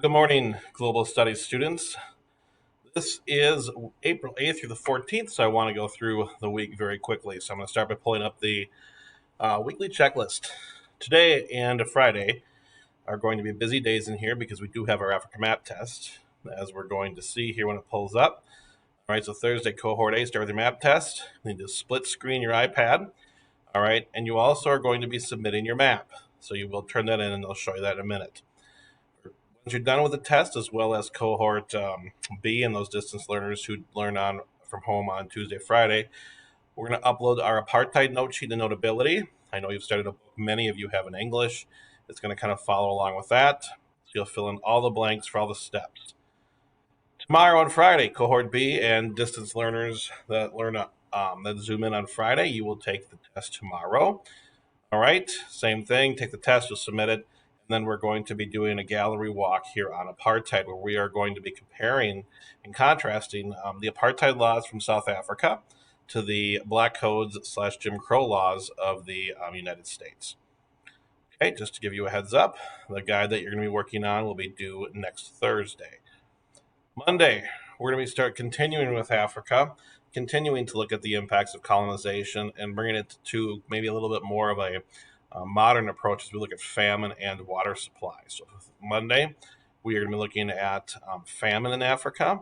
Good morning, Global Studies students. This is April 8th through the 14th, so I want to go through the week very quickly. So I'm going to start by pulling up the weekly checklist. Today and Friday are going to be busy days in here because we do have our Africa Map test, as we're going to see here when it pulls up. All right, so Thursday, Cohort A, start with your map test. You need to split screen your iPad. All right, and you also are going to be submitting your map. So you will turn that in and they'll show you that in a minute. Once you're done with the test, as well as cohort B and those distance learners who learn on from home on Tuesday, Friday, we're going to upload our apartheid note sheet and Notability. I know you've studied a book many of you have in English. It's going to kind of follow along with that. So you'll fill in all the blanks for all the steps. Tomorrow on Friday, cohort B and distance learners that learn that Zoom in on Friday, you will take the test tomorrow. All right, same thing. Take the test, you'll submit it, and then we're going to be doing a gallery walk here on apartheid, where we are going to be comparing and contrasting the apartheid laws from South Africa to the Black Codes / Jim Crow laws of the United States. Okay, just to give you a heads up, the guide that you're going to be working on will be due next Thursday. Monday, we're going to start continuing with Africa, continuing to look at the impacts of colonization and bringing it to maybe a little bit more of a modern approach as we look at famine and water supply. So Monday, we are going to be looking at famine in Africa.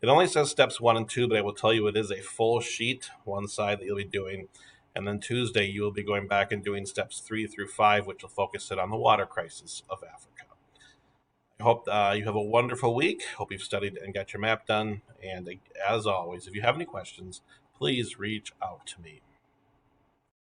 It only says steps 1 and 2, but I will tell you it is a full sheet, one side that you'll be doing. And then Tuesday, you will be going back and doing steps 3 through 5, which will focus it on the water crisis of Africa. I hope you have a wonderful week. Hope you've studied and got your map done. And as always, if you have any questions, please reach out to me.